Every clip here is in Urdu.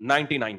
99।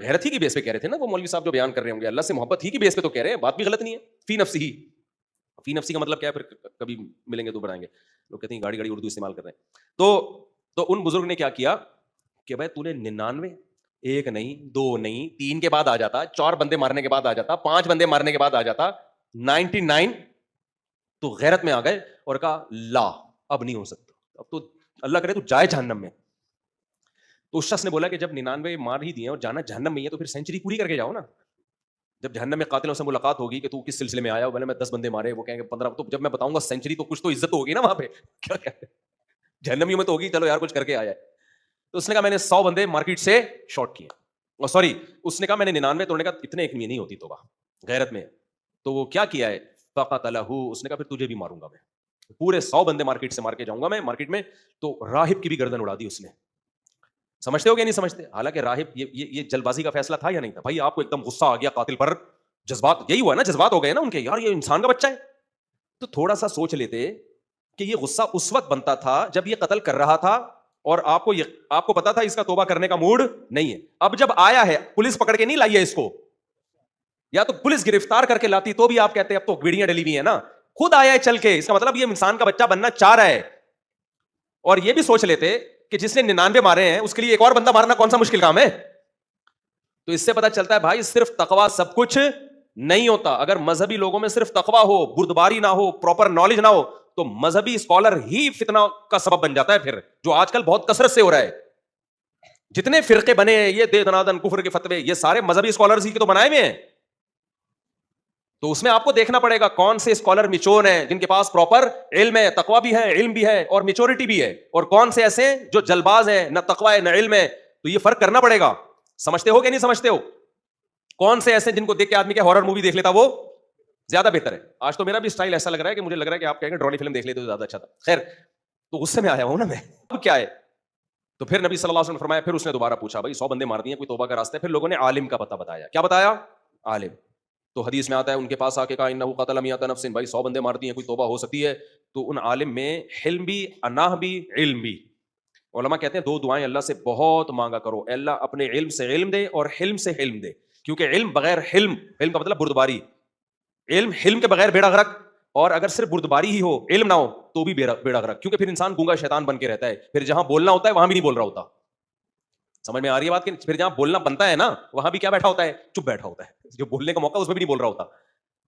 غیرت ہی کی بیس پہ کہہ رہے تھے نا وہ مولوی صاحب جو بیان کر رہے ہوں گے, اللہ سے محبت ہی کی بیس پہ تو کہہ رہے ہیں, بات بھی غلط نہیں ہے. فی نفسی ہی, فی نفسی کا مطلب کیا ہے, پھر کبھی ملیں گے تو بڑھائیں گے, لوگ کہتے ہیں گاڑی گاڑی اردو استعمال کر رہے ہیں. تو ان بزرگ نے کیا کیا کہ بھائی تو نے 99, ایک نہیں, 2 نہیں, 3 کے بعد آ جاتا, 4 بندے مارنے کے بعد آ جاتا, 5 بندے مارنے کے بعد آ جاتا, 99 تو غیرت میں آ گئے اور کہا لا اب نہیں ہو سکتا, اب تو اللہ کرے تو جائے جہنم میں. تو اس شخص نے بولا کہ جب 99 مار ہی دیے اور جانا جہنم میں ہی ہے تو پھر سینچری پوری کر کے جاؤ نا. جب جہنم میں قاتلوں سے ملاقات ہوگی کہ تو کس سلسلے میں آیا, بولے میں 10 بندے مارے, وہ کہیں گے 15, تو جب میں بتاؤں گا سینچری تو کچھ تو عزت ہوگی نا وہاں پہ, کیا کہتے ہیں جہنمیوں میں تو ہوگی, چلو یار کچھ کر کے آیا ہے. تو اس نے کہا میں نے 100 بندے مارکیٹ سے شارٹ کیے, اور سوری اس نے کہا میں نے 99, تو انہوں نے کہا اتنے ایک نہیں ہوتی توبہ غیرت میں, تو وہ کیا کیا ہے, فقتلہ, اس نے کہا پھر تجھے بھی ماروں گا میں, پورے 100 بندے مارکیٹ سے مار کے جاؤں گا میں مارکیٹ میں. تو راہب کی بھی گردن اڑا دی اس نے. سمجھتے ہو کہ نہیں سمجھتے؟ حالانکہ راہب یہ جلد بازی کا فیصلہ تھا یا نہیں تھا؟ بھائی آپ کو ایک دم غصہ آ گیا قاتل پر, جذبات, یہی ہوا نا, جذبات ہو گئے نا ان کے, یار یہ انسان کا بچہ ہے. تو تھوڑا سا سوچ لیتے کہ یہ غصہ اس وقت بنتا تھا جب یہ قتل کر رہا تھا اور آپ کو پتا تھا اس کا توبہ کرنے کا موڈ نہیں ہے. اب جب آیا ہے, پولیس پکڑ کے نہیں لائی ہے اس کو, یا تو پولیس گرفتار کر کے لاتی تو بھی آپ کہتے اب تو ویڈیاں ڈلی ہوئی ہیں نا, خود آیا ہے چل کے, اس کا مطلب یہ انسان کا بچہ بننا چاہ رہا ہے. اور یہ بھی سوچ لیتے کہ جس نے 99 مارے ہیں اس کے لیے ایک اور بندہ مارنا کون سا مشکل کام ہے. تو اس سے پتا چلتا ہے بھائی صرف تقویٰ سب کچھ نہیں ہوتا. اگر مذہبی لوگوں میں صرف تقویٰ ہو, بردباری نہ ہو, پراپر نالج نہ ہو, تو مذہبی اسکالر ہی فتنہ کا سبب بن جاتا ہے پھر, جو آج کل بہت کثرت سے ہو رہا ہے. جتنے فرقے بنے ہیں یہ دے دنادن کفر کے فتوے, یہ سارے مذہبی اسکالرز ہی کے تو بنائے ہوئے ہیں. تو اس میں آپ کو دیکھنا پڑے گا کون سے اسکالر میچور ہیں جن کے پاس پراپر علم ہے, تقویٰ بھی ہے, علم بھی ہے اور میچورٹی بھی ہے, اور کون سے ایسے جو جلباز ہیں, نہ تقویٰ ہے نہ علم ہے. تو یہ فرق کرنا پڑے گا. سمجھتے ہو کہ نہیں سمجھتے ہو؟ کون سے ایسے جن کو دیکھ کے آدمی کے ہارر مووی دیکھ لیتا وہ زیادہ بہتر ہے. آج تو میرا بھی اسٹائل ایسا لگ رہا ہے کہ مجھے لگ رہا ہے کہ آپ کہیں گے ڈرانی فلم دیکھ لیتے تو زیادہ اچھا تھا. خیر, تو غصے میں آیا ہوں نا میں, اب کیا ہے. تو پھر نبی صلی اللہ علیہ وسلم نے فرمایا, پھر اس نے دوبارہ پوچھا, بھائی 100 بندے مار دیے, کوئی توبہ کا راستہ ہے؟ پھر لوگوں نے عالم کا پتہ بتایا. کیا بتایا؟ عالم. تو حدیث میں آتا ہے ان کے پاس آ کے کہا انہ قتل 100 نفس, بھائی 100 بندے مار دیے, کوئی توبہ ہو سکتی ہے؟ تو ان عالم میں حلم بھی, اناہ بھی, علم بھی. علماء کہتے ہیں 2 دعائیں اللہ سے بہت مانگا کرو, اللہ اپنے علم سے علم دے اور حلم سے حلم دے. کیونکہ علم بغیر حلم, علم کا مطلب بردباری, علم حلم کے بغیر بیڑا غرق, اور اگر صرف بردباری ہی ہو, علم نہ ہو تو بھی بیڑا غرق. کیونکہ پھر انسان گونگا شیطان بن کے رہتا ہے, پھر جہاں بولنا ہوتا ہے وہاں بھی نہیں بول رہا ہوتا. سمجھ میں آ رہی ہے بات؟ کہ پھر جہاں بولنا بنتا ہے نا وہاں بھی کیا بیٹھا ہوتا ہے؟ چپ بیٹھا ہوتا ہے. جو بولنے کا موقع اس میں بھی نہیں بول رہا ہوتا.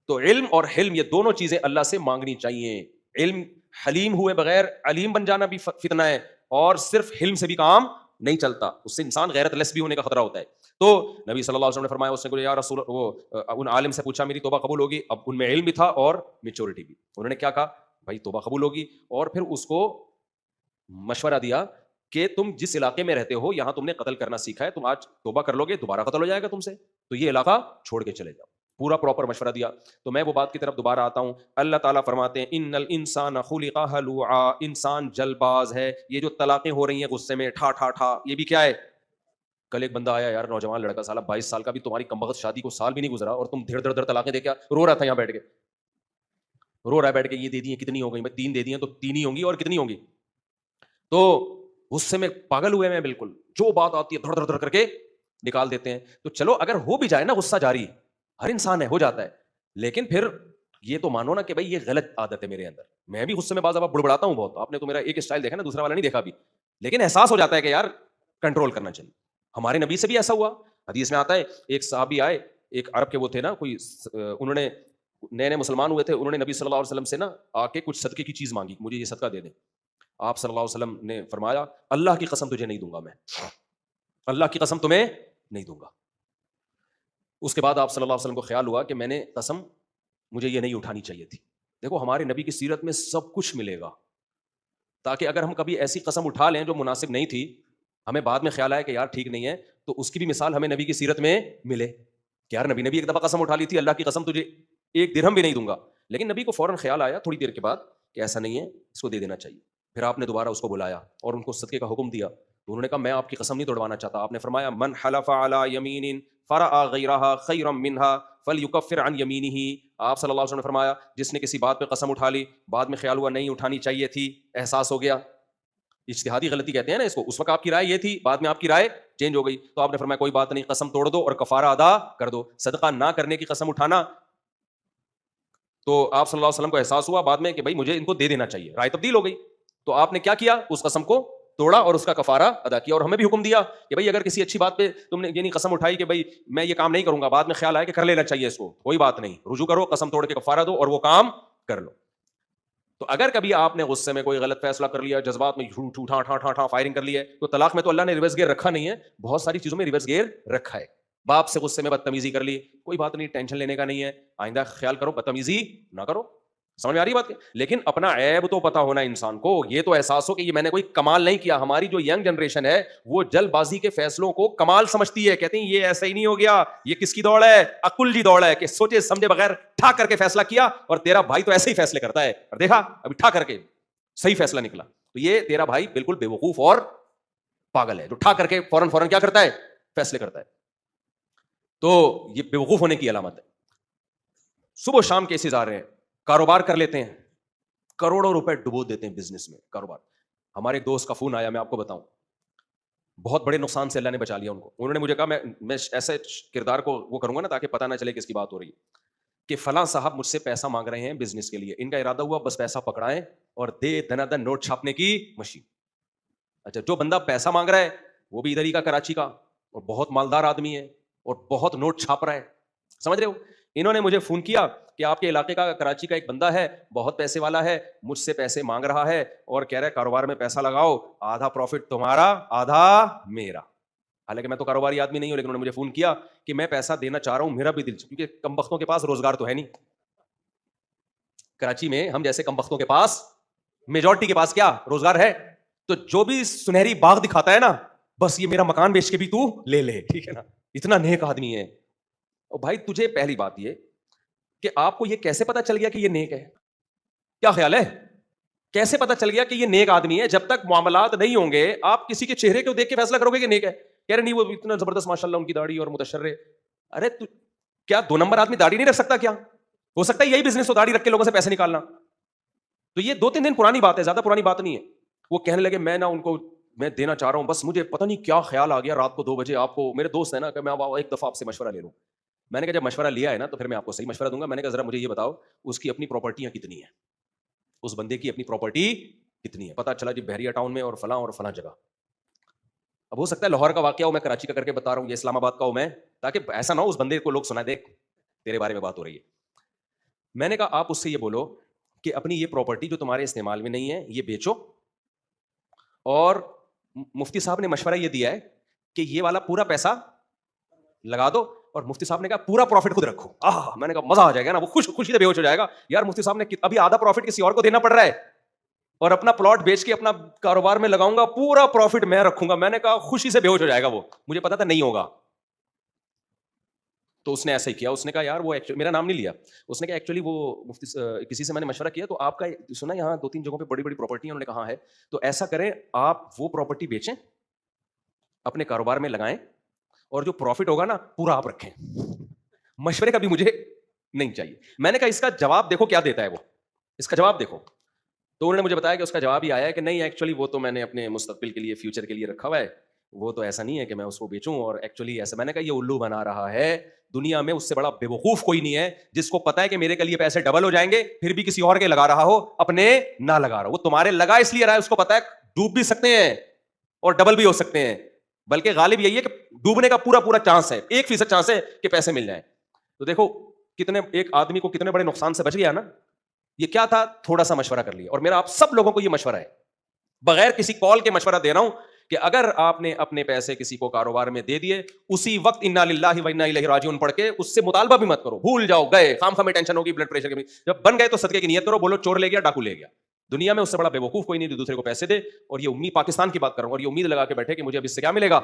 تو علم اور حلم یہ دونوں چیزیں اللہ سے مانگنی چاہیے. علم حلیم ہوئے بغیر علیم بن جانا بھی فتنہ ہے, اور صرف حلم سے بھی کام نہیں چلتا, اس سے انسان غیرت لیس بھی ہونے کا خطرہ ہوتا ہے. تو نبی صلی اللہ علیہ وسلم نے فرمایا, اس نے کہا یا رسول, وہ ان عالم سے پوچھا میری توبہ قبول ہوگی؟ اب ان میں علم بھی تھا اور میچورٹی بھی. انہوں نے کیا کہا, بھائی توبہ قبول ہوگی, اور پھر اس کو مشورہ دیا کہ تم جس علاقے میں رہتے ہو یہاں تم نے قتل کرنا سیکھا ہے, تم آج توبہ کر لو گے دوبارہ قتل ہو جائے گا تم سے, تو یہ علاقہ چھوڑ کے چلے جاؤ. پورا پراپر مشورہ دیا. تو میں وہ بات کی طرف دوبارہ آتا ہوں. اللہ تعالیٰ فرماتے ہیں ان الانسان خلق ہلوعا, انسان جلد باز ہے. یہ جو طلاقیں ہو رہی ہیں غصے میں ٹھا ٹھا ٹھا, یہ بھی کیا ہے؟ کل ایک بندہ آیا یار, نوجوان لڑکا, سالہ 22 سال کا, بھی تمہاری کمبخت شادی کو سال بھی نہیں گزرا اور تم دھڑ دھڑ دھڑ طلاقیں دے کے رو رہا تھا یہاں بیٹھ کے, رو رہا ہے بیٹھ کے, یہ دے دی کتنی ہو گئی؟ میں 3 دے دی ہیں تو 3 ہی ہوں گی, اور کتنی ہوں گی؟ تو غصے میں پاگل ہوئے میں بالکل, جو بات آتی ہے دھڑ دھڑ دھڑ کر کے نکال دیتے ہیں. تو چلو اگر ہو بھی جائے نا غصہ جاری, ہر انسان ہے, ہو جاتا ہے, لیکن پھر یہ تو مانو نا کہ بھائی یہ غلط عادت ہے میرے اندر, میں بھی غصے میں بعض دفعہ بڑبڑاتا ہوں بہت. آپ نے تو میرا ایک اسٹائل دیکھا نا, دوسرا والا نہیں دیکھا ابھی, لیکن احساس ہو جاتا ہے کہ یار کنٹرول کرنا چاہیے. ہمارے نبی سے بھی ایسا ہوا. حدیث میں آتا ہے ایک صحابی آئے, ایک عرب کے وہ تھے نا, کوئی انہوں نے نئے مسلمان ہوئے تھے, انہوں نے نبی صلی اللہ علیہ وسلم سے نا آ کے کچھ صدقے کی چیز مانگی, مجھے یہ صدقہ دے دیں. آپ صلی اللہ علیہ وسلم نے فرمایا اللہ کی قسم تجھے نہیں دوں گا, میں اللہ کی قسم تمہیں نہیں دوں گا. اس کے بعد آپ صلی اللہ علیہ وسلم کو خیال ہوا کہ میں نے قسم مجھے یہ نہیں اٹھانی چاہیے تھی. دیکھو ہمارے نبی کی سیرت میں سب کچھ ملے گا, تاکہ اگر ہم کبھی ایسی قسم اٹھا لیں جو مناسب نہیں تھی, ہمیں بعد میں خیال آئے کہ یار ٹھیک نہیں ہے, تو اس کی بھی مثال ہمیں نبی کی سیرت میں ملے کہ یار نبی ایک دفعہ قسم اٹھا لی تھی اللہ کی قسم تجھے 1 درہم بھی نہیں دوں گا, لیکن نبی کو فوراً خیال آیا تھوڑی دیر کے بعد کہ ایسا نہیں ہے, اس کو دے دینا چاہیے. پھر آپ نے دوبارہ اس کو بلایا اور ان کو صدقے کا حکم دیا. تو انہوں نے کہا میں آپ کی قسم نہیں توڑوانا چاہتا. آپ نے فرمایا من حلف علی یمین فرأى غیرها خیرا منها فلیکفر عن یمینہ. آپ صلی اللہ علیہ وسلم نے فرمایا جس نے کسی بات پہ قسم اٹھا لی, بعد میں خیال ہوا نہیں اٹھانی چاہیے تھی, احساس ہو گیا, اجتہادی غلطی کہتے ہیں نا اس کو. اس وقت آپ کی رائے یہ تھی, بعد میں آپ کی رائے چینج ہو گئی, تو آپ نے فرمایا کوئی بات نہیں, قسم توڑ دو اور کفارہ ادا کر دو. صدقہ نہ کرنے کی قسم اٹھانا, تو آپ صلی اللہ علیہ وسلم کو احساس ہوا بعد میں کہ بھائی مجھے ان کو دے دینا چاہیے, رائے تبدیل ہو گئی, تو آپ نے کیا کیا, اس قسم کو توڑا اور اس کا کفارہ ادا کیا. اور ہمیں بھی حکم دیا کہ بھائی اگر کسی اچھی بات پہ تم نے یعنی قسم اٹھائی کہ بھائی میں یہ کام نہیں کروں گا, بعد میں خیال آئے کہ کر لینا چاہیے اس کو, کوئی بات نہیں, رجوع کرو, قسم توڑ کے کفارہ دو اور وہ کام کر لو. تو اگر کبھی آپ نے غصے میں کوئی غلط فیصلہ کر لیا, جذبات میں ٹھا فائرنگ کر لی ہے, تو طلاق میں تو اللہ نے ریورس گیئر رکھا نہیں ہے, بہت ساری چیزوں میں ریورس گیئر رکھا ہے. باپ سے غصے میں بدتمیزی کر لی, کوئی بات نہیں, ٹینشن لینے کا نہیں ہے, آئندہ خیال کرو بدتمیزی نہ کرو. سمجھ میں آ رہی بات؟ لیکن اپنا عیب تو پتا ہونا انسان کو, یہ تو احساس ہو کہ یہ میں نے کوئی کمال نہیں کیا. ہماری جو ینگ جنریشن ہے وہ جلد بازی کے فیصلوں کو کمال سمجھتی ہے, کہتے ہیں یہ ایسا ہی نہیں ہو گیا, یہ کس کی دوڑ ہے, عقل کی دوڑ ہے, کہ سوچے سمجھے بغیر ٹھا کر کے فیصلہ کیا, اور تیرا بھائی تو ایسے ہی فیصلے کرتا ہے, اور دیکھا ابھی ٹھا کر کے صحیح فیصلہ نکلا. تو یہ تیرا بھائی بالکل بے وقوف اور پاگل ہے جو ٹھا کر کے فوراً کیا کرتا ہے, فیصلے کرتا ہے. تو یہ بے وقوف ہونے کی علامت ہے. صبح و شام کیسز آ رہے ہیں, کاروبار کر لیتے ہیں, کروڑوں روپے ڈبو دیتے ہیں بزنس میں, کاروبار. ہمارے ایک دوست کا فون آیا, میں آپ کو بتاؤں, بہت بڑے نقصان سے اللہ نے بچا لیا ان کو. انہوں نے مجھے کہا میں ایسے کردار کو وہ کروں گا نا تاکہ پتہ نہ چلے کس کی بات ہو رہی ہے, کہ فلاں صاحب مجھ سے پیسہ مانگ رہے ہیں بزنس کے لیے, ان کا ارادہ ہوا بس پیسہ پکڑائیں اور دے دنا دن نوٹ چھاپنے کی مشین. اچھا, جو بندہ پیسہ مانگ رہا ہے وہ بھی ادھر ہی کا, کراچی کا, اور بہت مالدار آدمی ہے اور بہت نوٹ چھاپ رہا ہے, سمجھ رہے ہو. انہوں نے مجھے فون کیا کہ آپ کے علاقے کا کراچی کا ایک بندہ ہے, بہت پیسے والا ہے, مجھ سے پیسے مانگ رہا ہے اور کہہ رہا ہے کاروبار میں پیسہ لگاؤ, آدھا پروفٹ تمہارا آدھا میرا. حالانکہ میں تو کاروباری آدمی نہیں ہوں, لیکن انہوں نے مجھے فون کیا کہ میں پیسہ دینا چاہ رہا ہوں, میرا بھی دل, کیونکہ کم بختوں کے پاس روزگار تو ہے نہیں. کراچی میں ہم جیسے کم بختوں کے پاس, میجورٹی کے پاس کیا روزگار ہے, تو جو بھی سنہری باغ دکھاتا ہے نا, بس یہ میرا مکان بیچ کے بھی تو لے لے, ٹھیک ہے نا, اتنا نیک آدمی ہے. اور بھائی تجھے پہلی بات یہ کہ آپ کو یہ کیسے پتا چل گیا کہ یہ نیک ہے, کیا خیال ہے, کیسے پتا چل گیا کہ یہ نیک آدمی ہے؟ جب تک معاملات نہیں ہوں گے آپ کسی کے چہرے کو دیکھ کے فیصلہ کرو گے کہ نیک ہے. کہہ رہے نہیں وہ اتنا زبردست ماشاءاللہ ان کی داڑھی اور متشرع. ارے کیا 2 نمبر آدمی داڑھی نہیں رکھ سکتا؟ کیا ہو سکتا ہے یہی بزنس ہو, داڑھی رکھ کے لوگوں سے پیسے نکالنا؟ تو یہ 2-3 دن پرانی بات ہے, زیادہ پرانی بات نہیں ہے. وہ کہنے لگے میں نا ان کو میں دینا چاہ رہا ہوں, بس مجھے پتہ نہیں کیا خیال آ گیا رات کو 2 بجے, آپ کو میرے دوست ہے نا کہ میں ایک دفعہ آپ سے مشورہ لے لوں. میں نے کہا جب مشورہ لیا ہے نا تو پھر میں آپ کو صحیح مشورہ دوں گا. میں نے کہا ذرا مجھے یہ بتاؤ اس کی اپنی پراپرٹیاں کتنی ہیں, اس بندے کی اپنی پراپرٹی کتنی ہے؟ پتا چلا جی بحریہ ٹاؤن میں اور فلاں جگہ. اب ہو سکتا ہے لاہور کا واقعہ ہو, میں کراچی کا کر کے بتا رہا ہوں, یہ اسلام آباد کا ہو میں, تاکہ ایسا نہ ہو اس بندے کو لوگ سنا دیکھ تیرے بارے میں بات ہو رہی ہے. میں نے کہا آپ اس سے یہ بولو کہ اپنی یہ پراپرٹی جو تمہارے استعمال میں نہیں ہے یہ بیچو, اور مفتی صاحب نے مشورہ یہ دیا ہے کہ یہ والا پورا پیسہ لگا دو, اور مفتی صاحب نے کہا پورا پروفٹ خود رکھو. میں نے کہا مزہ آ جائے گا نا, وہ خوشی سے بے ہوش ہو جائے گا, یار مفتی صاحب نے ابھی آدھا پروفٹ کسی اور کو دینا پڑ رہا ہے اور اپنا پلاٹ بیچ کے اپنا کاروبار میں لگاؤں گا, پورا پروفٹ میں رکھوں گا. میں نے کہا خوشی سے بے ہوش ہو جائے گا وہ, مجھے پتا تھا نہیں ہوگا. تو اس نے ایسا ہی کیا, اس نے کہا یار وہ میرا نام نہیں لیا, اس نے کہا ایکچولی وہ مفتی کسی سے میں نے مشورہ کیا تو آپ کا سنا یہاں 2-3 جگہوں پہ بڑی بڑی پراپرٹی ہیں. انہوں نے کہا ہے تو ایسا کریں آپ وہ پراپرٹی بیچیں, اپنے کاروبار میں لگائیں, اور جو پروفٹ ہوگا نا پورا آپ رکھیں. مشورے کا بھی مجھے نہیں چاہیے. میں نے کہا اس کا جواب دیکھو کیا دیتا ہے وہ, اس کا جواب دیکھو. تو انہوں نے مجھے بتایا کہ اس کا جواب یہ آیا ہے کہ نہیں ایکچولی وہ تو میں نے اپنے مستقبل کے لیے, فیوچر کے لیے رکھا ہوا ہے, وہ تو ایسا نہیں ہے کہ میں اس کو بیچوں, اور ایکچولی ایسا. میں نے کہا یہ الو بنا رہا ہے, دنیا میں اس سے بڑا بے وقوف کوئی نہیں ہے جس کو پتا ہے کہ میرے کے لیے پیسے ڈبل ہو جائیں گے پھر بھی کسی اور کے لگا رہا ہو, اپنے نہ لگا رہا ہو. وہ تمہارے لگا اس لیے رہا ہے, اس کو پتا ہے ڈوب بھی سکتے ہیں اور ڈبل بھی ہو سکتے ہیں, بلکہ غالب یہی ہے کہ ڈوبنے کا پورا چانس ہے, 1% چانس ہے کہ پیسے مل جائیں. تو دیکھو کتنے ایک آدمی کو کتنے بڑے نقصان سے بچ گیا نا. یہ کیا تھا, تھوڑا سا مشورہ کر لیا. اور میرا آپ سب لوگوں کو یہ مشورہ ہے, بغیر کسی کال کے مشورہ دے رہا ہوں کہ اگر آپ نے اپنے پیسے کسی کو کاروبار میں دے دیے, اسی وقت انا للہ و انا الیہ راجعون پڑھ کے اس سے مطالبہ بھی مت کرو, بھول جاؤ, گئے خام خام ٹینشن ہوگی, بلڈ پریشر کی. جب بن گئے تو صدقے کی نیت کرو, بولو چور لے گیا, ڈاکو لے گیا. دنیا میں اس سے بڑا بے وقوف کوئی نہیں جو دوسرے کو پیسے دے اور یہ امید, پاکستان کی بات کروں, اور یہ امید لگا کے بیٹھے کہ مجھے اب اس سے کیا ملے گا.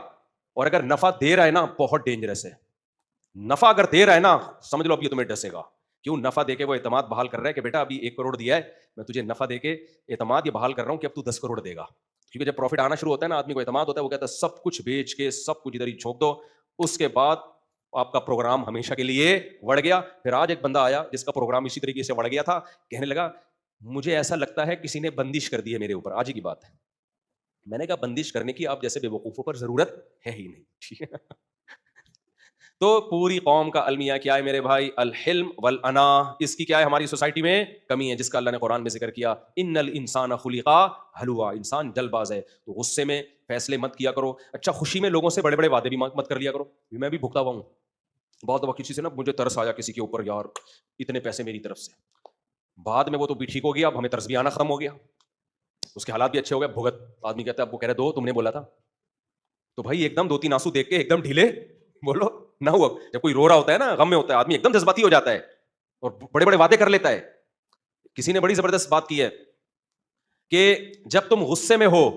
اور اگر نفع دے رہا ہے نا, بہت ڈینجرس ہے. نفع اگر دے رہا ہے نا, سمجھ لو اب یہ تمہیں ڈسے گا. کیوں؟ نفع دے کے وہ اعتماد بحال کر رہا ہے کہ بیٹا ابھی 1 کروڑ دیا ہے, میں تجھے نفع دے کے اعتماد یہ بحال کر رہا ہوں کہ اب تو 10 کروڑ دے گا. کیونکہ جب پروفٹ آنا شروع ہوتا ہے نا, آدمی کو اعتماد ہوتا ہے, وہ کہتا ہے سب کچھ بیچ کے سب کچھ ادھر ہی جھونک دو. اس کے بعد آپ کا پروگرام ہمیشہ کے لیے بڑھ گیا. پھر آج ایک بندہ آیا جس کا پروگرام اسی طریقے سے بڑھ گیا تھا, کہنے لگا مجھے ایسا لگتا ہے کسی نے بندش کر دی ہے میرے اوپر. آج ہی کی بات ہے, میں نے کہا بندش کرنے کی آپ جیسے بے وقوفوں پر ضرورت ہے ہی نہیں. ٹھیک ہے. تو پوری قوم کا المیہ کیا ہے میرے بھائی؟ الحلم والانا. اس کی کیا ہے ہماری سوسائٹی میں کمی ہے، جس کا اللہ نے قرآن میں ذکر کیا، ان الانسان خلق ہلوا. انسان جلد باز ہے. تو غصے میں فیصلے مت کیا کرو. اچھا خوشی میں لوگوں سے بڑے بڑے وعدے بھی مت کر لیا کرو. میں بھی بھگتا ہوا ہوں بہت دفعہ کسی سے نا، مجھے ترس آیا کسی کے اوپر، یار اتنے پیسے میری طرف سے، بعد میں وہ تو بھی ٹھیک ہو گیا، اب ہمیں ترس بھی آنا ختم ہو گیا، اس کے حالات بھی اچھے ہو گئے. بھگت آدمی کہتا ہے، اب وہ کہہ رہے دو تم نے بولا تھا. تو بھائی ایک دم 2-3 آنسو دیکھ کے ایک دم ڈھیلے بولو نہ ہوا. جب کوئی رو رہا ہوتا ہے نا، غم میں ہوتا ہے آدمی، ایک دم جذباتی ہو جاتا ہے اور بڑے بڑے وعدے کر لیتا ہے. کسی نے بڑی زبردست بات کی ہے کہ جب تم غصے میں ہو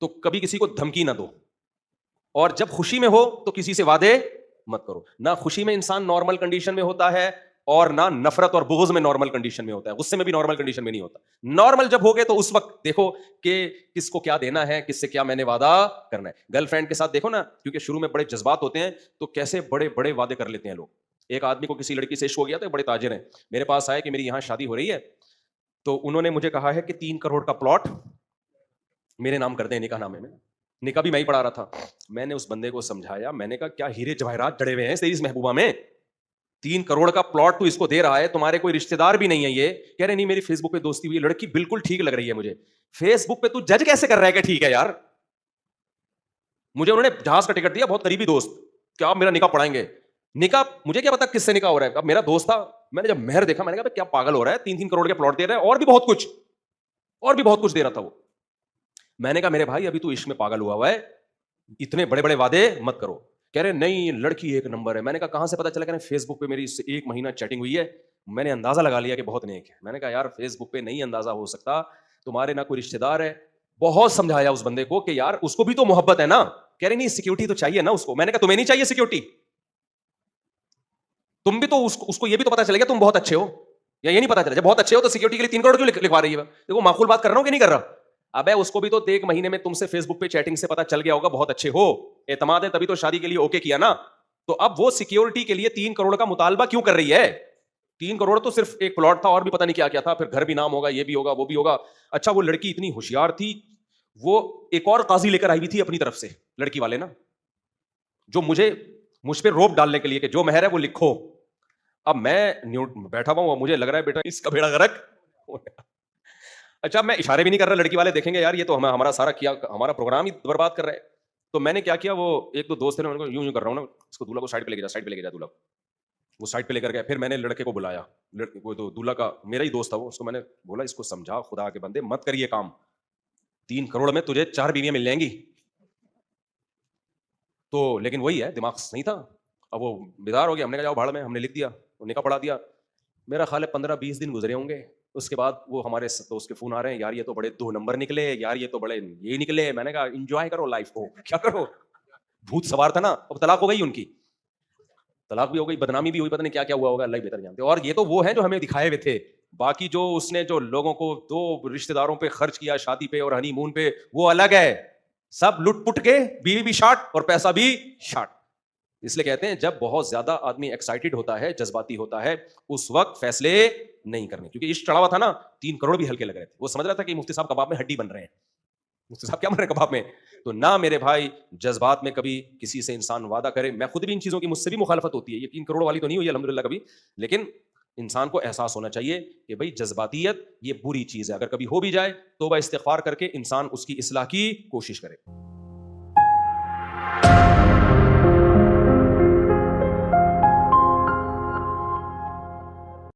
تو کبھی کسی کو دھمکی نہ دو، اور جب خوشی میں ہو تو کسی سے وعدے مت کرو. نہ خوشی میں انسان نارمل کنڈیشن میں ہوتا ہے، اور نہ نفرت اور بغض میں نارمل کنڈیشن میں ہوتا ہے. غصے میں بھی نارمل کنڈیشن میں نہیں ہوتا. نارمل جب ہوگے تو اس وقت دیکھو کہ کس کو کیا دینا ہے، کس سے کیا میں نے وعدہ کرنا ہے. گرل فرینڈ کے ساتھ دیکھو نا، کیونکہ شروع میں بڑے جذبات ہوتے ہیں تو کیسے بڑے بڑے وعدے کر لیتے ہیں لوگ. ایک آدمی کو کسی لڑکی سے عشق ہو گیا، تو بڑے تاجر ہیں، میرے پاس آئے کہ میری یہاں شادی ہو رہی ہے، تو انہوں نے مجھے کہا ہے کہ 3 کروڑ کا پلاٹ میرے نام کر دیں نکاح نامے میں. نکاح بھی میں ہی پڑھا رہا تھا. میں نے اس بندے کو سمجھایا، میں نے کہا کیا ہیرے جواہرات جڑے ہوئے ہیں تیری اس محبوبہ میں؟ 3 کروڑ کا پلاٹ تو اس کو دے رہا ہے، تمہارے کوئی رشتہ دار بھی نہیں ہے. یہ کہہ رہے نہیں میری فیس بک پہ دوستی ہوئی، لڑکی بالکل ٹھیک لگ رہی ہے مجھے. فیس بک پہ تو جج کیسے کر رہا ہے کہ ٹھیک ہے یار؟ مجھے انہوں نے جہاز کا ٹکٹ دیا، بہت قریبی دوست، کیا آپ میرا نکاح پڑھائیں گے؟ نکاح مجھے کیا پتا کس سے نکاح ہو رہا ہے. اب میرا دوست تھا، میں نے جب مہر دیکھا میں نے کہا کیا پاگل ہو رہا ہے، 3 کروڑ کے پلاٹ دے رہا ہے، اور بھی بہت کچھ دے رہا تھا وہ. میں نے کہا میرے بھائی ابھی تو عشق میں پاگل ہوا ہے، اتنے بڑے بڑے وعدے مت کرو. کہہ رہے نہیں لڑکی ایک نمبر ہے. میں نے کہا کہاں سے پتا چلا؟ کہ فیس بک پہ میری اس سے 1 مہینہ چیٹنگ ہوئی ہے، میں نے اندازہ لگا لیا کہ بہت نیک ہے. میں نے کہا یار فیس بک پہ نہیں اندازہ ہو سکتا، تمہارے نہ کوئی رشتہ دار ہے. بہت سمجھایا اس بندے کو کہ یار اس کو بھی تو محبت ہے نا. کہہ رہے نہیں سیکورٹی تو چاہیے نا اس کو. میں نے کہا تمہیں نہیں چاہیے سیکورٹی؟ تم بھی تو اس کو یہ بھی تو پتا چلے گا تم بہت اچھے ہو، یا یہ نہیں پتا چلا جب بہت اچھے ہو تو سیکورٹی کے لیے 3 کروڑ کیوں لکھوا رہی ہے؟ دیکھو معقول بات کر رہا ہوں کہ نہیں کر رہا؟ ابے اس کو بھی تو 1 مہینے میں تم سے فیس بک پہ چیٹنگ سے پتا چل گیا ہوگا بہت اچھے ہو، اعتماد ہے تبھی تو شادی کے لیے اوکے کیا نا. تو اب وہ سیکورٹی کے لیے 3 کروڑ کا مطالبہ کیوں کر رہی ہے؟ 3 کروڑ تو صرف ایک پلاٹ تھا، اور بھی پتہ نہیں کیا کیا تھا، پھر گھر بھی نام ہوگا، یہ بھی ہوگا وہ بھی ہوگا. اچھا وہ لڑکی اتنی ہوشیار تھی، وہ ایک اور قاضی لے کر آئی ہوئی تھی اپنی طرف سے، لڑکی والے نا، جو مجھ پہ روپ ڈالنے کے لیے کہ جو مہر ہے وہ لکھو. اب میں بیٹھا ہوا ہوں، مجھے لگ رہا ہے بیٹا اس کا بیڑا غرق. اچھا میں اشارے بھی نہیں کر رہا، لڑکی والے دیکھیں گے یار یہ تو ہمارا سارا کیا ہمارا پروگرام ہی برباد کر رہا ہے. تو میں نے کیا کیا، وہ 1-2 دوست تھے، میں یوں کر رہا ہوں نا، اس کو دولہا کو سائڈ پہ لے کے جا دولہا. وہ سائڈ پہ لے کر گیا. پھر میں نے لڑکے کو بلایا، وہ تو دولہا کا میرا ہی دوست تھا وہ، اس کو میں نے بولا اس کو سمجھا خدا کے بندے مت کریے کام، 3 کروڑ میں تجھے 4 بیویاں مل جائیں گی. تو لیکن وہی ہے دماغ نہیں تھا. اب وہ بیدار ہو گیا، ہم نے کہا جاؤ بھاڑ میں، ہم نے لکھ دیا، نکاح پڑھا دیا. میرا خیال ہے 15-20 دن گزرے ہوں گے. اس کے بعد وہ ہمارے دوست کے فون آ رہے ہیں، یار یہ تو بڑے 2 نمبر نکلے، یار یہ تو بڑے یہ نکلے. میں نے کہا انجوائے کرو لائف کو، کیا کرو، بھوت سوار تھا نا. اب طلاق ہو گئی ان کی، طلاق بھی ہو گئی، بدنامی بھی ہوئی، پتہ نہیں کیا کیا ہوا ہوگا، اللہ ہی بہتر جانتے. اور یہ تو وہ ہیں جو ہمیں دکھائے ہوئے تھے، باقی جو اس نے جو لوگوں کو 2 رشتہ داروں پہ خرچ کیا شادی پہ اور ہنی مون پہ، وہ الگ ہے. سب لٹ پٹ کے، بیوی بھی شارٹ اور پیسہ بھی شارٹ. اس لیے کہتے ہیں جب بہت زیادہ آدمی ایکسائٹیڈ ہوتا ہے، جذباتی ہوتا ہے، اس وقت فیصلے نہیں کرنے. کیونکہ عشق چڑھا ہوا تھا نا، 3 کروڑ بھی ہلکے لگ رہے تھے. وہ سمجھ رہا تھا کہ مفتی صاحب کباب میں ہڈی بن رہے ہیں، مفتی صاحب کیا بن رہے ہیں کباب میں. تو نہ میرے بھائی جذبات میں کبھی کسی سے انسان وعدہ کرے. میں خود بھی ان چیزوں کی مجھ سے بھی مخالفت ہوتی ہے، یہ 3 کروڑ والی تو نہیں ہوئی الحمدللہ کبھی، لیکن انسان کو احساس ہونا چاہیے کہ بھائی جذباتیت یہ بری چیز ہے. اگر کبھی ہو بھی جائے توبہ استغفار کر کے انسان اس کی اصلاح کی کوشش کرے.